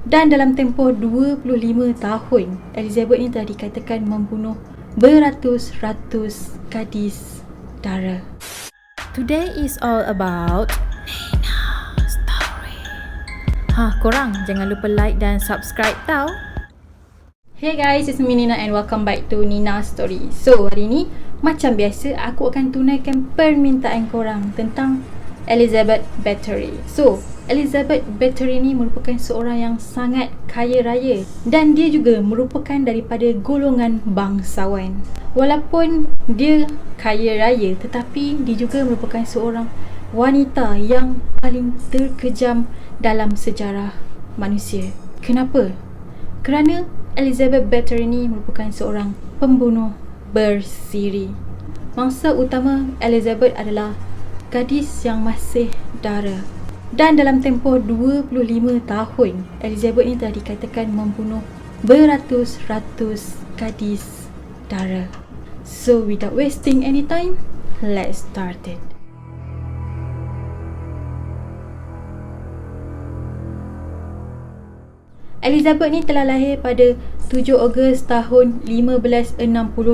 Dan dalam tempoh 25 tahun, Elizabeth ni telah dikatakan membunuh beratus-ratus gadis dara. Today is all about Nina Story. Korang jangan lupa like dan subscribe tau. Hey guys, it's me Nina and welcome back to Nina Story. So, hari ni macam biasa aku akan tunaikan permintaan korang tentang Elizabeth Bathory. So, Elizabeth Bathory ni merupakan seorang yang sangat kaya raya dan dia juga merupakan daripada golongan bangsawan. Walaupun dia kaya raya tetapi dia juga merupakan seorang wanita yang paling terkejam dalam sejarah manusia. Kenapa? Kerana Elizabeth Bathory ni merupakan seorang pembunuh bersiri. Mangsa utama Elizabeth adalah gadis yang masih dara. Dan dalam tempoh 25 tahun, Elizabeth ni telah dikatakan membunuh beratus-ratus gadis dara. So without wasting any time, let's start it. Elizabeth ni telah lahir pada 7 Ogos tahun 1560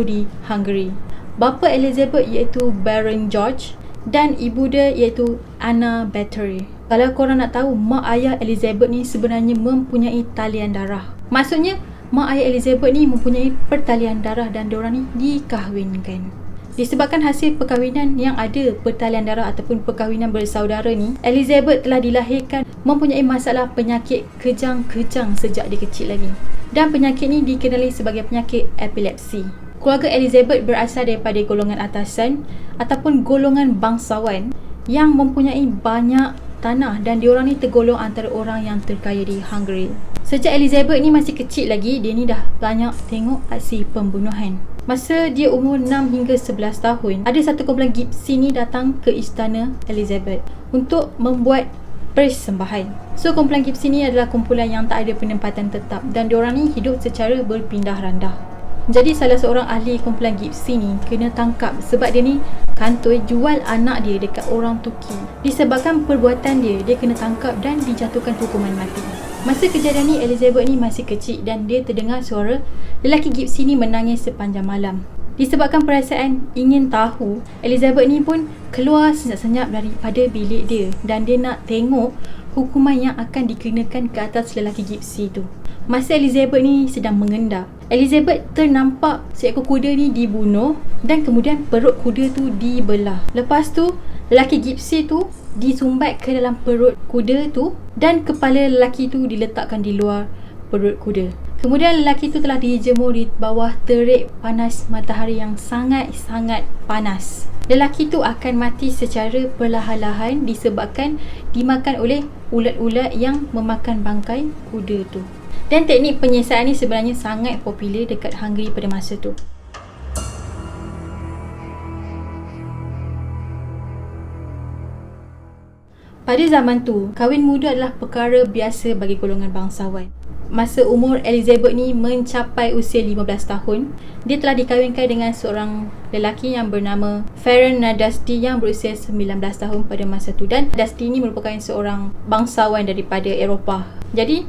di Hungary. Bapa Elizabeth iaitu Baron George dan ibu dia iaitu Anna Bathory. Kalau korang nak tahu, mak ayah Elizabeth ni sebenarnya mempunyai talian darah. Maksudnya, mak ayah Elizabeth ni mempunyai pertalian darah dan diorang ni dikahwinkan. Disebabkan hasil perkahwinan yang ada pertalian darah ataupun perkahwinan bersaudara ni, Elizabeth telah dilahirkan mempunyai masalah penyakit kejang-kejang sejak dia kecil lagi. Dan penyakit ni dikenali sebagai penyakit epilepsi. Keluarga Elizabeth berasal daripada golongan atasan ataupun golongan bangsawan yang mempunyai banyak tanah dan diorang ni tergolong antara orang yang terkaya di Hungary. Sejak Elizabeth ni masih kecil lagi, dia ni dah banyak tengok aksi pembunuhan. Masa dia umur 6 hingga 11 tahun, ada satu kumpulan gipsi ni datang ke istana Elizabeth untuk membuat persembahan. So kumpulan gipsi ni adalah kumpulan yang tak ada penempatan tetap dan diorang ni hidup secara berpindah randah. Jadi salah seorang ahli kumpulan gipsi ni kena tangkap sebab dia ni kantoi jual anak dia dekat orang Turki. Disebabkan perbuatan dia kena tangkap dan dijatuhkan hukuman mati. Masa kejadian ni, Elizabeth ni masih kecil dan dia terdengar suara lelaki gipsi ni menangis sepanjang malam. Disebabkan perasaan ingin tahu, Elizabeth ni pun keluar senyap-senyap daripada bilik dia dan dia nak tengok hukuman yang akan dikenakan ke atas lelaki gipsi tu. Masa Elizabeth ni sedang mengendap, Elizabeth ternampak seekor kuda ni dibunuh dan kemudian perut kuda tu dibelah. Lepas tu, lelaki gipsi tu disumbat ke dalam perut kuda tu dan kepala lelaki tu diletakkan di luar perut kuda. Kemudian lelaki tu telah dijemur di bawah terik panas matahari yang sangat-sangat panas. Lelaki tu akan mati secara perlahan-lahan disebabkan dimakan oleh ulat-ulat yang memakan bangkai kuda tu. Dan teknik penyiksaan ni sebenarnya sangat popular dekat Hungary pada masa tu. Pada zaman tu, kahwin muda adalah perkara biasa bagi golongan bangsawan. Masa umur Elizabeth ni mencapai usia 15 tahun, dia telah dikahwinkan dengan seorang lelaki yang bernama Ferenc Nadasdy yang berusia 19 tahun pada masa tu. Dan Nadasdy ni merupakan seorang bangsawan daripada Eropah. Jadi,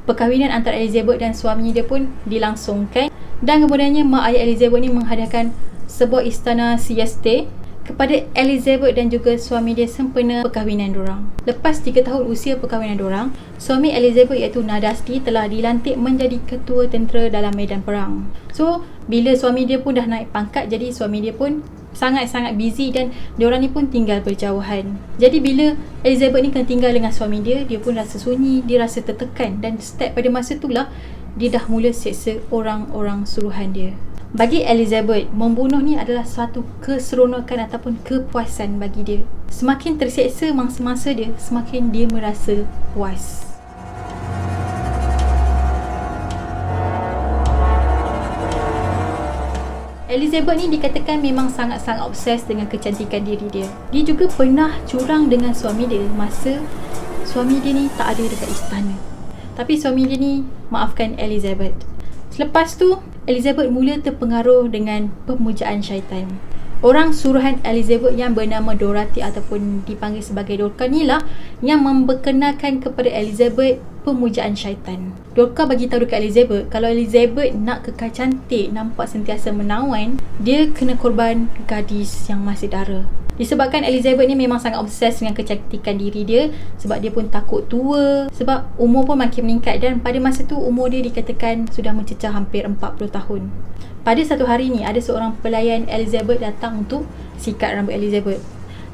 perkahwinan antara Elizabeth dan suami dia pun dilangsungkan dan kemudiannya mak ayah Elizabeth ni menghadiahkan sebuah istana sieste kepada Elizabeth dan juga suami dia sempena perkahwinan diorang. Lepas 3 tahun usia perkahwinan diorang, suami Elizabeth iaitu Nadasdy telah dilantik menjadi ketua tentera dalam medan perang. So, bila suami dia pun dah naik pangkat, jadi suami dia pun sangat-sangat busy dan diorang ni pun tinggal berjauhan. Jadi bila Elizabeth ni kena tinggal dengan suami dia pun rasa sunyi, dia rasa tertekan dan start pada masa itulah dia dah mula seksa orang-orang suruhan dia. Bagi Elizabeth, membunuh ni adalah suatu keseronokan ataupun kepuasan bagi dia. Semakin terseksa mangsa-mangsa dia, semakin dia merasa puas. Elizabeth ni dikatakan memang sangat-sangat obses dengan kecantikan diri dia. Dia juga pernah curang dengan suami dia masa suami dia ni tak ada dekat istana. Tapi suami dia ni maafkan Elizabeth. Selepas tu, Elizabeth mula terpengaruh dengan pemujaan syaitan. Orang suruhan Elizabeth yang bernama Dorothy ataupun dipanggil sebagai Dorcas ni lah yang memperkenalkan kepada Elizabeth pemujaan syaitan. Dorcas bagi tahu dekat Elizabeth, kalau Elizabeth nak kekal cantik, nampak sentiasa menawan, dia kena korban gadis yang masih dara. Disebabkan Elizabeth ni memang sangat obses dengan kecantikan diri dia, sebab dia pun takut tua, sebab umur pun makin meningkat, dan pada masa tu umur dia dikatakan sudah mencecah hampir 40 tahun. Pada satu hari ni, ada seorang pelayan Elizabeth datang untuk sikat rambut Elizabeth.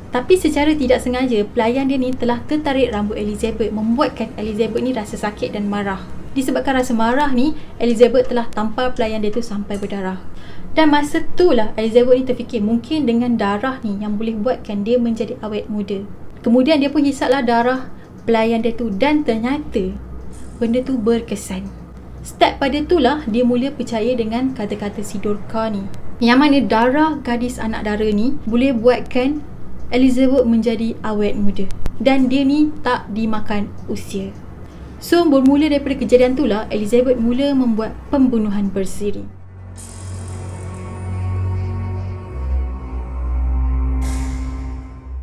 Tapi secara tidak sengaja, pelayan dia ni telah tertarik rambut Elizabeth, membuatkan Elizabeth ni rasa sakit dan marah. Disebabkan rasa marah ni, Elizabeth telah tampar pelayan dia tu sampai berdarah. Dan masa tu lah Elizabeth ni terfikir, mungkin dengan darah ni yang boleh buatkan dia menjadi awet muda. Kemudian dia pun hisaplah darah pelayan dia tu, dan ternyata benda tu berkesan. Start pada tu lah dia mula percaya dengan kata-kata si Dorcas ni, yang mana darah gadis anak dara ni boleh buatkan Elizabeth menjadi awet muda, dan dia ni tak dimakan usia. So bermula daripada kejadian tu lah Elizabeth mula membuat pembunuhan bersiri.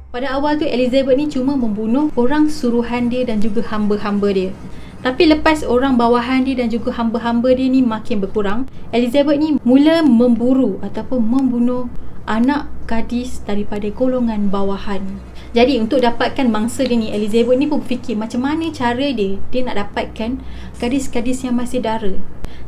Pada awal tu Elizabeth ni cuma membunuh orang suruhan dia dan juga hamba-hamba dia. Tapi lepas orang bawahan dia dan juga hamba-hamba dia ni makin berkurang, Elizabeth ni mula memburu ataupun membunuh anak gadis daripada golongan bawahan. Jadi untuk dapatkan mangsa dia ni, Elizabeth ni pun berfikir macam mana cara dia nak dapatkan gadis-gadis yang masih dara.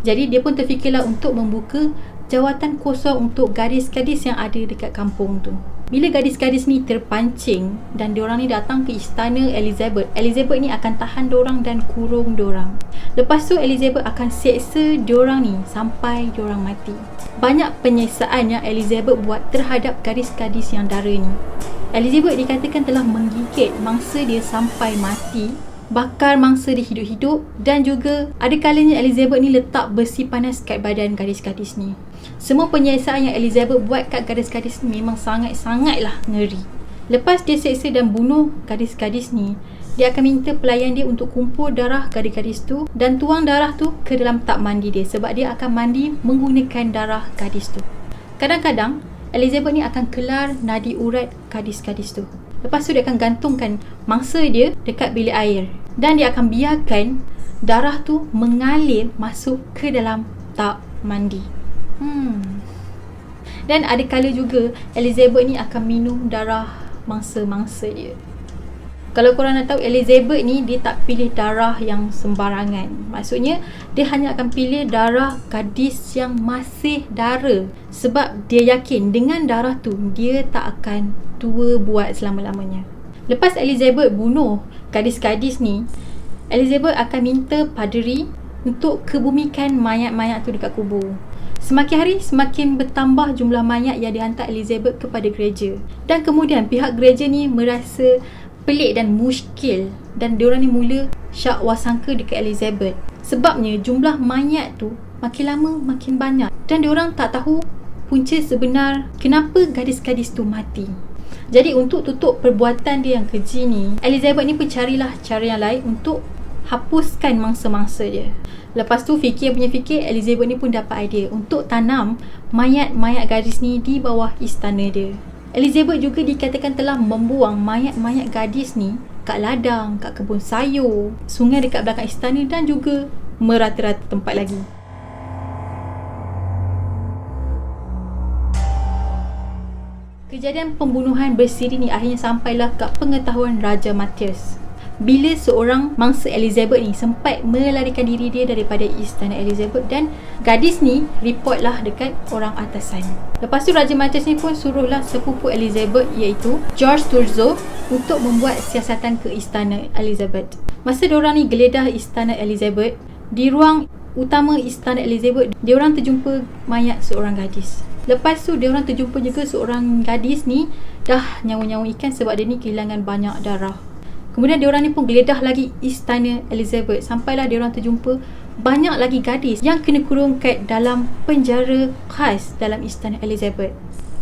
Jadi dia pun terfikirlah untuk membuka jawatan kosong untuk gadis-gadis yang ada dekat kampung tu. Bila gadis-gadis ni terpancing dan diorang ni datang ke istana Elizabeth, Elizabeth ni akan tahan diorang dan kurung diorang. Lepas tu Elizabeth akan seksa diorang ni sampai diorang mati. Banyak penyiksaan yang Elizabeth buat terhadap gadis-gadis yang dara ni. Elizabeth dikatakan telah menggigit mangsa dia sampai mati, bakar mangsa dia hidup-hidup, dan juga ada kalanya Elizabeth ni letak besi panas kat badan gadis-gadis ni. Semua penyiksaan yang Elizabeth buat kat gadis-gadis ni memang sangat-sangatlah ngeri. Lepas dia seksa dan bunuh gadis-gadis ni, dia akan minta pelayan dia untuk kumpul darah gadis-gadis tu dan tuang darah tu ke dalam tak mandi dia, sebab dia akan mandi menggunakan darah gadis tu. Kadang-kadang Elizabeth ni akan kelar nadi urat gadis-gadis tu. Lepas tu dia akan gantungkan mangsa dia dekat bilik air, dan dia akan biarkan darah tu mengalir masuk ke dalam tak mandi. Dan ada kala juga Elizabeth ni akan minum darah mangsa-mangsa dia. Kalau korang nak tahu, Elizabeth ni dia tak pilih darah yang sembarangan. Maksudnya dia hanya akan pilih darah gadis yang masih dara, sebab dia yakin dengan darah tu dia tak akan tua buat selama-lamanya. Lepas Elizabeth bunuh gadis-gadis ni, Elizabeth akan minta paderi untuk kebumikan mayat-mayat tu dekat kubur. Semakin hari semakin bertambah jumlah mayat yang dihantar Elizabeth kepada gereja. Dan kemudian pihak gereja ni merasa pelik dan muskil, dan diorang ni mula syak wasangka dekat Elizabeth. Sebabnya jumlah mayat tu makin lama makin banyak, dan diorang tak tahu punca sebenar kenapa gadis-gadis tu mati. Jadi untuk tutup perbuatan dia yang keji ni, Elizabeth ni pun carilah cara yang lain untuk hapuskan mangsa-mangsa dia. Lepas tu fikir Elizabeth ni pun dapat idea untuk tanam mayat-mayat gadis ni di bawah istana dia. Elizabeth juga dikatakan telah membuang mayat-mayat gadis ni kat ladang, kat kebun sayur, sungai dekat belakang istana, dan juga merata-rata tempat lagi. Kejadian pembunuhan bersiri ni akhirnya sampailah ke pengetahuan Raja Matthias, bila seorang mangsa Elizabeth ni sempat melarikan diri dia daripada istana Elizabeth, dan gadis ni reportlah dekat orang atasan. Lepas tu Raja Matthias ni pun suruhlah sepupu Elizabeth iaitu George Thurzo untuk membuat siasatan ke istana Elizabeth. Masa diorang ni geledah istana Elizabeth, di ruang utama istana Elizabeth, diorang terjumpa mayat seorang gadis. Lepas tu diorang terjumpa juga seorang gadis ni dah nyawa-nyawa ikan sebab dia ni kehilangan banyak darah. Kemudian diorang ni pun geledah lagi istana Elizabeth, sampailah diorang terjumpa banyak lagi gadis yang kena kurung kat dalam penjara khas dalam istana Elizabeth.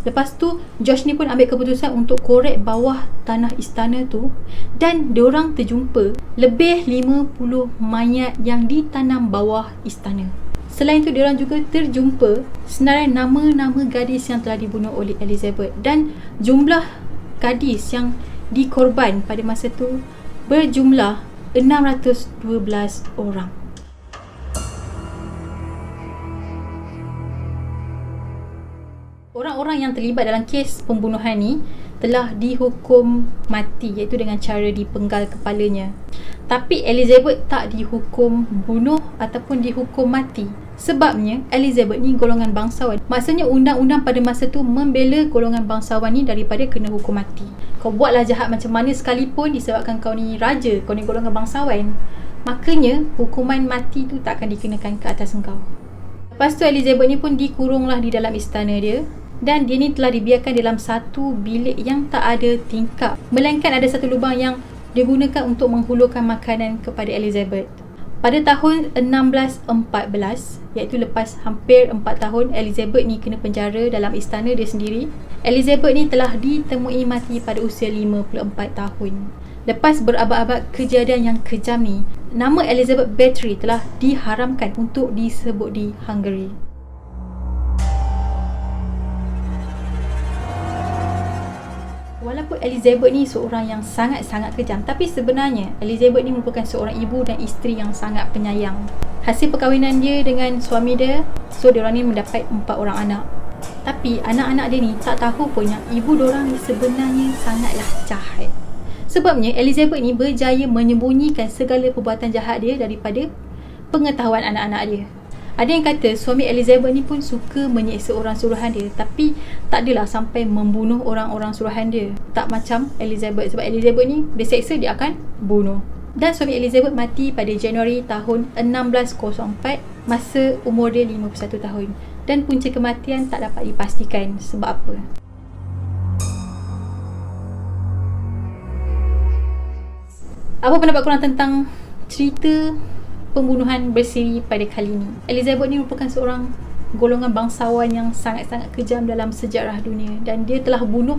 Lepas tu George ni pun ambil keputusan untuk korek bawah tanah istana tu, dan diorang terjumpa lebih 50 mayat yang ditanam bawah istana. Selain tu diorang juga terjumpa senarai nama-nama gadis yang telah dibunuh oleh Elizabeth, dan jumlah gadis yang dikorban pada masa tu berjumlah 612 orang. Orang-orang yang terlibat dalam kes pembunuhan ni telah dihukum mati, iaitu dengan cara dipenggal kepalanya. Tapi Elizabeth tak dihukum bunuh ataupun dihukum mati. Sebabnya Elizabeth ni golongan bangsawan. Maksudnya undang-undang pada masa tu membela golongan bangsawan ni daripada kena hukum mati. Kau buatlah jahat macam mana sekalipun, disebabkan kau ni raja, kau ni golongan bangsawan, makanya hukuman mati tu tak akan dikenakan ke atas engkau. Lepas tu Elizabeth ni pun dikurunglah di dalam istana dia. Dan dia ni telah dibiarkan dalam satu bilik yang tak ada tingkap, melainkan ada satu lubang yang digunakan untuk menghulurkan makanan kepada Elizabeth. Pada tahun 1614, iaitu lepas hampir 4 tahun Elizabeth ni kena penjara dalam istana dia sendiri, Elizabeth ni telah ditemui mati pada usia 54 tahun. Lepas berabad-abad kejadian yang kejam ni, nama Elizabeth Bathory telah diharamkan untuk disebut di Hungary. Walaupun Elizabeth ni seorang yang sangat-sangat kejam, tapi sebenarnya Elizabeth ni merupakan seorang ibu dan isteri yang sangat penyayang. Hasil perkahwinan dia dengan suami dia, so diorang ni mendapat 4 orang anak. Tapi anak-anak dia ni tak tahu pun yang ibu diorang ni sebenarnya sangatlah jahat. Sebabnya Elizabeth ni berjaya menyembunyikan segala perbuatan jahat dia daripada pengetahuan anak-anak dia. Ada yang kata suami Elizabeth ni pun suka menyeksa orang suruhan dia, tapi tak adalah sampai membunuh orang-orang suruhan dia. Tak macam Elizabeth, sebab Elizabeth ni dia seksa, dia akan bunuh. Dan suami Elizabeth mati pada Januari tahun 1604 masa umur dia 51 tahun. Dan punca kematian tak dapat dipastikan sebab apa. Apa pendapat korang tentang cerita pembunuhan bersiri pada kali ini? Elizabeth ni merupakan seorang golongan bangsawan yang sangat-sangat kejam dalam sejarah dunia, dan dia telah bunuh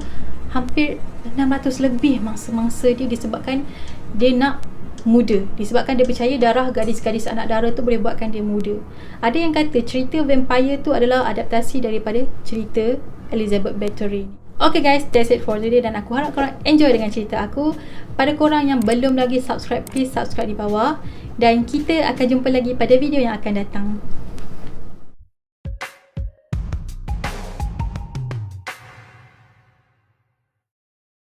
hampir 600 lebih mangsa-mangsa dia disebabkan dia nak muda, disebabkan dia percaya darah gadis-gadis anak dara tu boleh buatkan dia muda. Ada yang kata cerita vampire tu adalah adaptasi daripada cerita Elizabeth Bathory. Okay guys, that's it for today, dan aku harap korang enjoy dengan cerita aku. Pada korang yang belum lagi subscribe, please subscribe di bawah, dan kita akan jumpa lagi pada video yang akan datang.